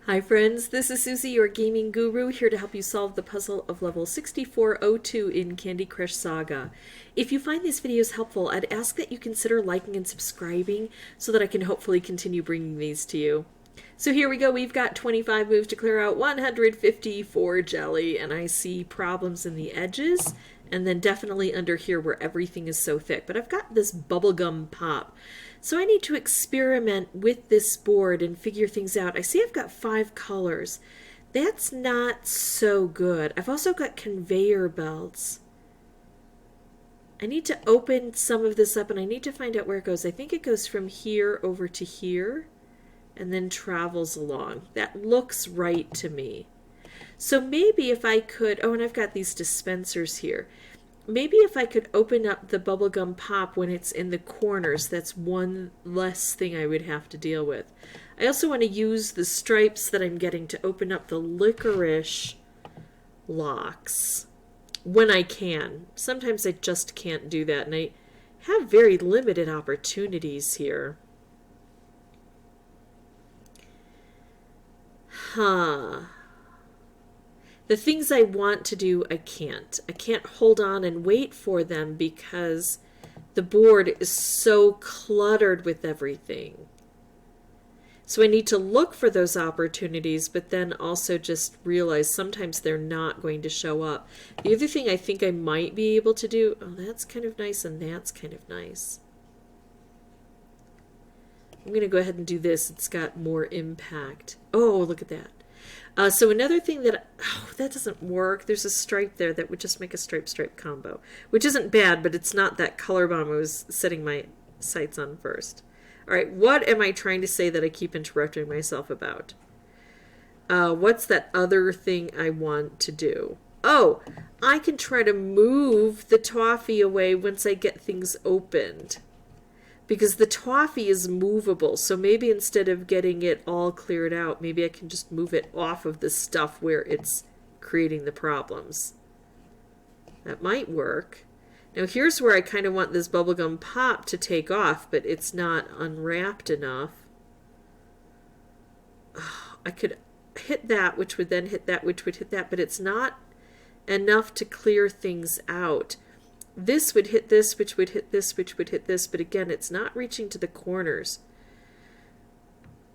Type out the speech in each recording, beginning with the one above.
Hi friends, this is Suzy, your gaming guru, here to help you solve the puzzle of level 6402 in Candy Crush Saga. If you find these videos helpful, I'd ask that you consider liking and subscribing so that I can hopefully continue bringing these to you. So here we go, we've got 25 moves to clear out 154 jelly, and I see problems in the edges, and then definitely under here where everything is so thick. But I've got this bubblegum pop. So I need to experiment with this board and figure things out. I see I've got 5 colors. That's not so good. I've also got conveyor belts. I need to open some of this up and I need to find out where it goes. I think it goes from here over to here and then travels along. That looks right to me. So maybe if I could, oh, and I've got these dispensers here. Maybe if I could open up the bubblegum pop when it's in the corners, that's one less thing I would have to deal with. I also want to use the stripes that I'm getting to open up the licorice locks when I can. Sometimes I just can't do that, and I have very limited opportunities here. The things I want to do, I can't. I can't hold on and wait for them because the board is so cluttered with everything. So I need to look for those opportunities, but then also just realize sometimes they're not going to show up. The other thing I think I might be able to do, oh, that's kind of nice and that's kind of nice. I'm going to go ahead and do this. It's got more impact. Oh, look at that. So another thing that, oh, that doesn't work. There's a stripe there that would just make a stripe combo, which isn't bad, but it's not that color bomb I was setting my sights on first. All right, what am I trying to say that I keep interrupting myself about? What's that other thing I want to do? Oh, I can try to move the toffee away once I get things opened. Because the toffee is movable, so maybe instead of getting it all cleared out, maybe I can just move it off of the stuff where it's creating the problems. That might work. Now here's where I kind of want this bubblegum pop to take off, but it's not unwrapped enough. Oh, I could hit that, which would then hit that, which would hit that, but it's not enough to clear things out. This would hit this, which would hit this, which would hit this, but again, it's not reaching to the corners.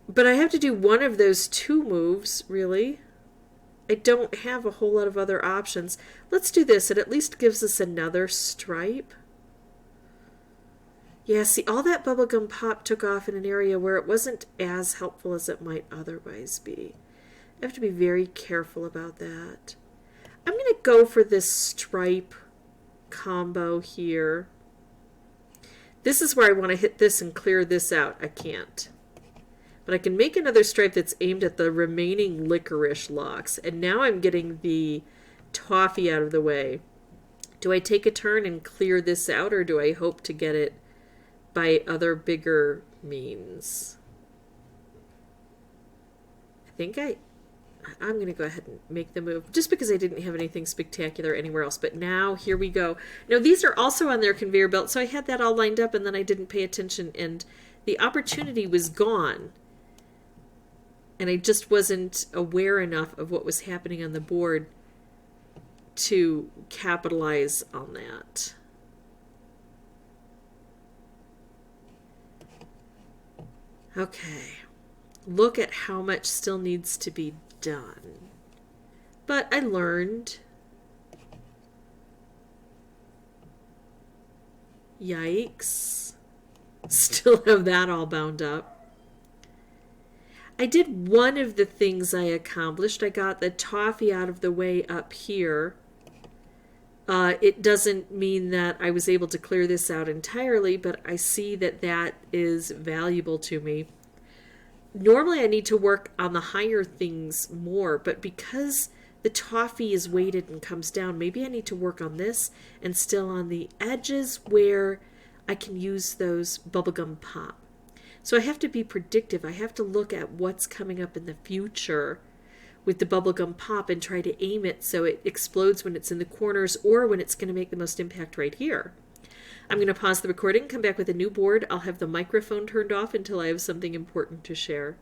But I have to do one of those 2 moves, really. I don't have a whole lot of other options. Let's do this. It at least gives us another stripe. Yeah, see, all that bubblegum pop took off in an area where it wasn't as helpful as it might otherwise be. I have to be very careful about that. I'm going to go for this stripe combo here. This is where I want to hit this and clear this out. I can't. But I can make another stripe that's aimed at the remaining licorice locks. And now I'm getting the toffee out of the way. Do I take a turn and clear this out, or do I hope to get it by other bigger means? I think I'm going to go ahead and make the move just because I didn't have anything spectacular anywhere else. But now, here we go. Now, these are also on their conveyor belt, so I had that all lined up and then I didn't pay attention and the opportunity was gone. And I just wasn't aware enough of what was happening on the board to capitalize on that. Okay. Look at how much still needs to be done. But I learned. Yikes. Still have that all bound up. I did one of the things I accomplished. I got the toffee out of the way up here. It doesn't mean that I was able to clear this out entirely, but I see that that is valuable to me. Normally I need to work on the higher things more, but because the toffee is weighted and comes down, maybe I need to work on this and still on the edges where I can use those bubblegum pop. So I have to be predictive. I have to look at what's coming up in the future with the bubblegum pop and try to aim it so it explodes when it's in the corners or when it's going to make the most impact right here. I'm going to pause the recording, come back with a new board. I'll have the microphone turned off until I have something important to share.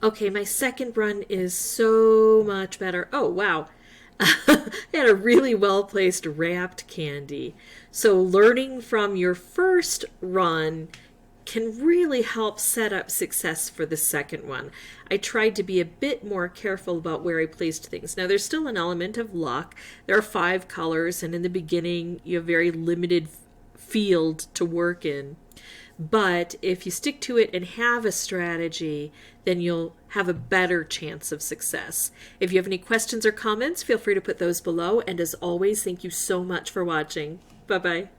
Okay, my second run is so much better. Oh, wow. I had a really well-placed wrapped candy. So learning from your first run can really help set up success for the second one. I tried to be a bit more careful about where I placed things. Now, there's still an element of luck. There are 5 colors, and in the beginning, you have very limited field to work in. But if you stick to it and have a strategy, then you'll have a better chance of success. If you have any questions or comments, feel free to put those below. And as always, thank you so much for watching. Bye-bye.